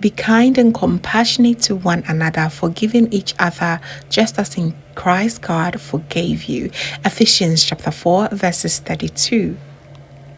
Be kind and compassionate to one another, forgiving each other just as in Christ God forgave you. Ephesians chapter 4 verses 32.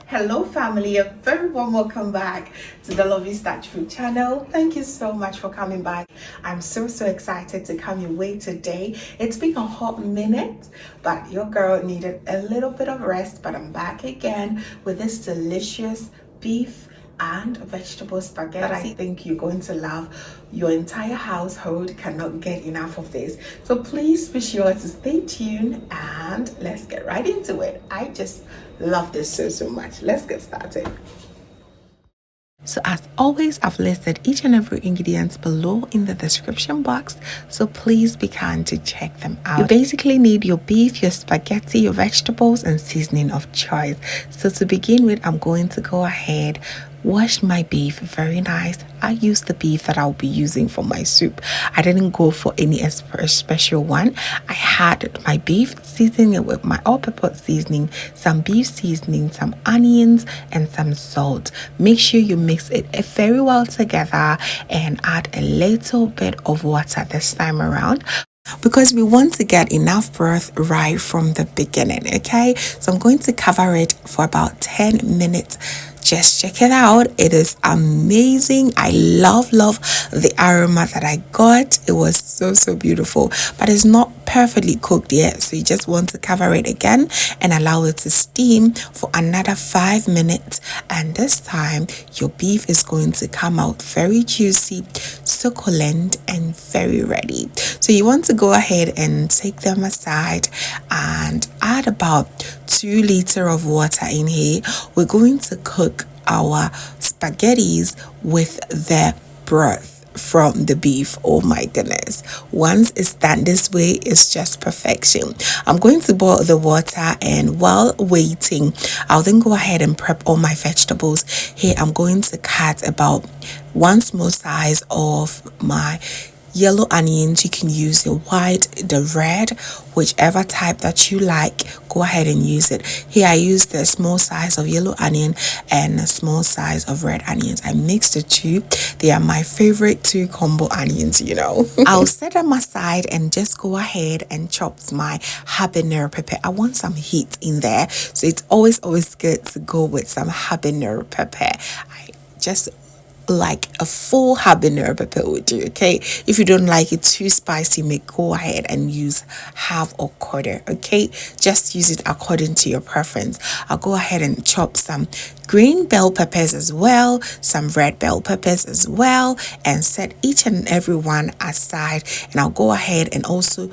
Hello family, a very warm welcome back to the Lovystouch food channel. Thank you so much for coming back. I'm so excited to come your way today. It's been a hot minute, but your girl needed a little bit of rest, but I'm back again with this delicious beef and vegetable spaghetti that I think you're going to love. Your entire household cannot get enough of this, so please be sure to stay tuned and let's get right into it. I just love this so much. Let's get started. So as always, I've listed each and every ingredient below in the description box, so please be kind to check them out. You basically need your beef, your spaghetti, your vegetables, and seasoning of choice. So to begin with, I'm going to go ahead, wash my beef very nice. I use the beef that I'll be using for my soup. I didn't go for any special one. I had my beef, seasoning it with my all-purpose seasoning, some beef seasoning, some onions, and some salt. Make sure you mix it very well together and add a little bit of water this time around, because we want to get enough broth right from the beginning. Okay, so I'm going to cover it for about 10 minutes. Just check it out. It is amazing. I love the aroma that I got. It was so beautiful, but it's not perfectly cooked yet, so you just want to cover it again and allow it to steam for another 5 minutes. And this time your beef is going to come out very juicy, succulent, and very ready. So you want to go ahead and take them aside and add about 2 liters of water in here. We're going to cook our spaghettis with the broth from the beef. Oh my goodness, once it's done this way, it's just perfection. I'm going to boil the water, and while waiting, I'll then go ahead and prep all my vegetables. Here I'm going to cut about 1 small size of my yellow onions. You can use the white, the red, whichever type that you like. Go ahead and use it. Here I used a small size of yellow onion and a small size of red onions. I mixed the two. They are my favorite 2 combo onions, you know. I'll set them aside and just go ahead and chop my habanero pepper. I want some heat in there, so it's always good to go with some habanero pepper. I just like a full habanero pepper would do. Okay, if you don't like it too spicy, you may go ahead and use half or quarter. Okay, just use it according to your preference. I'll go ahead and chop some green bell peppers as well, some red bell peppers as well, and set each and every one aside. And I'll go ahead and also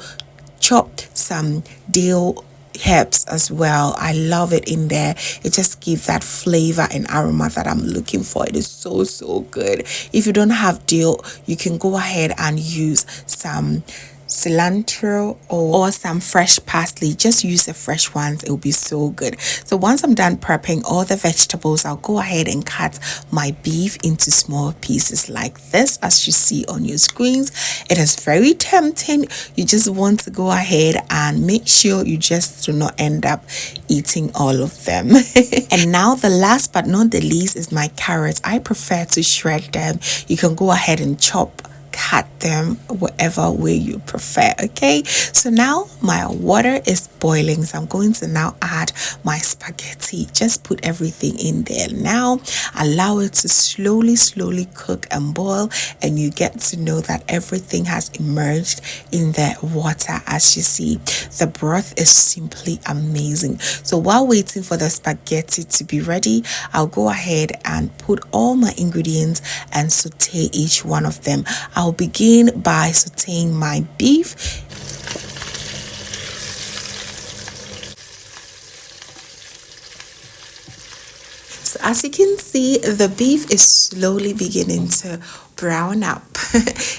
chop some dill herbs as well. I love it in there. It just gives that flavor and aroma that I'm looking for. It is so good. If you don't have dill, you can go ahead and use some cilantro or some fresh parsley. Just use the fresh ones. It will be so good. So once I'm done prepping all the vegetables, I'll go ahead and cut my beef into small pieces like this, as you see on your screens. It is very tempting. You just want to go ahead and make sure you just do not end up eating all of them. And now the last but not the least is my carrots. I prefer to shred them. You can go ahead and cut them whatever way you prefer. Okay, so now my water is boiling, so I'm going to now add my spaghetti. Just put everything in there now, allow it to slowly cook and boil, and you get to know that everything has emerged in the water. As you see, the broth is simply amazing. So while waiting for the spaghetti to be ready, I'll go ahead and put all my ingredients and saute each one of them. I'll begin by sauteing my beef. So as you can see, the beef is slowly beginning to brown up.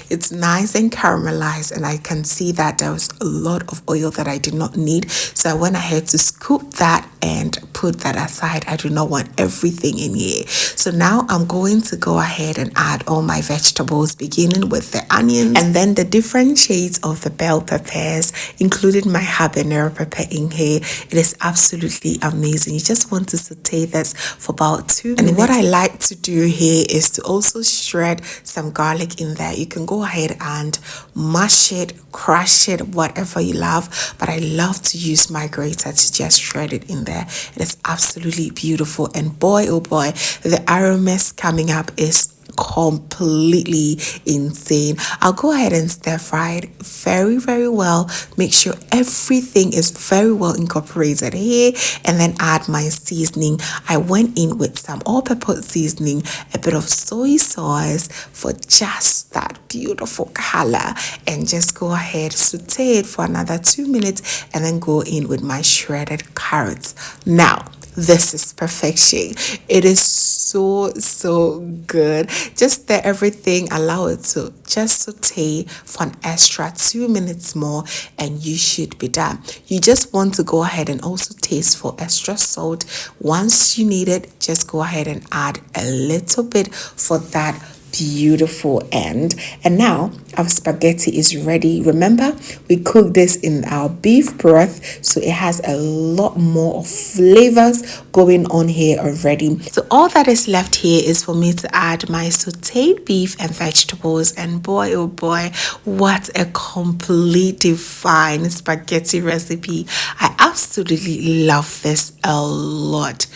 It's nice and caramelized, and I can see that there was a lot of oil that I did not need. So I went ahead to scoop that and put that aside. I do not want everything in here. So now I'm going to go ahead and add all my vegetables, beginning with the onions and then the different shades of the bell peppers, including my habanero pepper in here. It is absolutely amazing. You just want to saute this for about 2 minutes. And what I like to do here is to also shred some garlic in there. You can go ahead and mash it, crush it, whatever you love, but I love to use my grater to just shred it in there. It is absolutely beautiful, and boy oh boy, the aromas coming up is completely insane. I'll go ahead and stir fry it very well. Make sure everything is very well incorporated here, and then add my seasoning. I went in with some all-purpose seasoning, a bit of soy sauce for just that beautiful color, and just go ahead, saute it for another 2 minutes, and then go in with my shredded carrots. Now this is perfection. It is so good. Just stir everything, allow it to just saute for an extra 2 minutes more, and you should be done. You just want to go ahead and also taste for extra salt. Once you need it, just go ahead and add a little bit for that beautiful end. And now our spaghetti is ready. Remember, we cooked this in our beef broth, so it has a lot more flavors going on here already. So all that is left here is for me to add my sauteed beef and vegetables, and boy oh boy, what a completely fine spaghetti recipe. I absolutely love this a lot.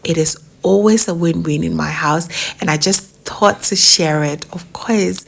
It is always a win-win in my house, and I just thought to share it. Of course,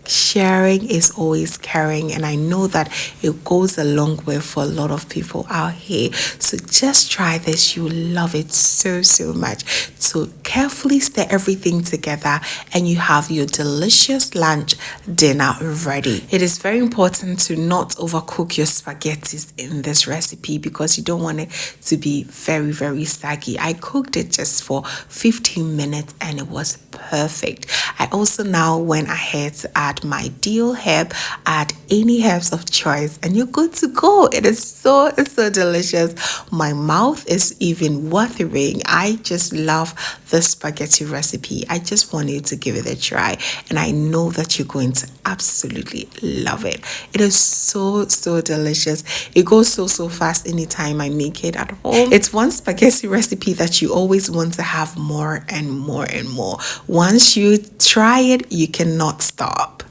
sharing is always caring, and I know that it goes a long way for a lot of people out here. So just try this, you love it so much. So carefully stir everything together, and you have your delicious lunch dinner ready. It is very important to not overcook your spaghettis in this recipe, because you don't want it to be very saggy. I cooked it just for 15 minutes and it was perfect. I also now went ahead to add my dill herb, add any herbs of choice, and you're good to go. It is so delicious. My mouth is even watering. I just love this spaghetti recipe. I just want you to give it a try, and I know that you're going to absolutely love it. It is so delicious. It goes so fast anytime I make it at home. It's one spaghetti recipe that you always want to have more and more. Once you try it, you cannot stop.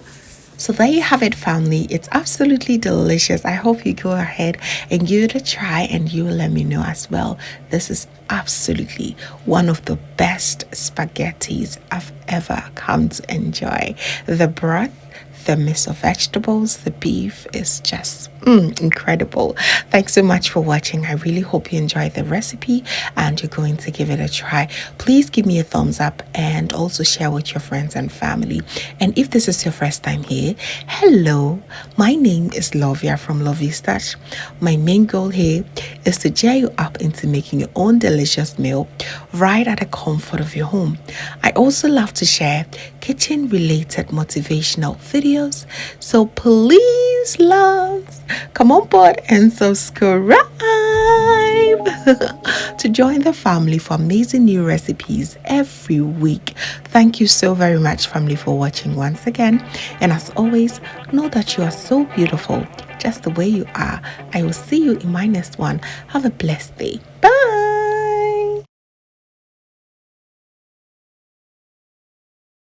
So there you have it, family. It's absolutely delicious. I hope you go ahead and give it a try, and you will let me know as well. This is absolutely one of the best spaghettis I've ever come to enjoy. The broth, the mix of vegetables, the beef is just incredible. Thanks so much for watching. I really hope you enjoyed the recipe and you're going to give it a try. Please give me a thumbs up and also share with your friends and family. And if this is your first time here, hello, my name is Lovia from Lovystouch. My main goal here is to cheer you up into making your own delicious meal right at the comfort of your home. I also love to share kitchen related motivational videos, so please loves, come on board and subscribe to join the family for amazing new recipes every week. Thank you so very much, family, for watching once again, and as always, know that you are so beautiful just the way you are. I will see you in my next one. Have a blessed day. Bye.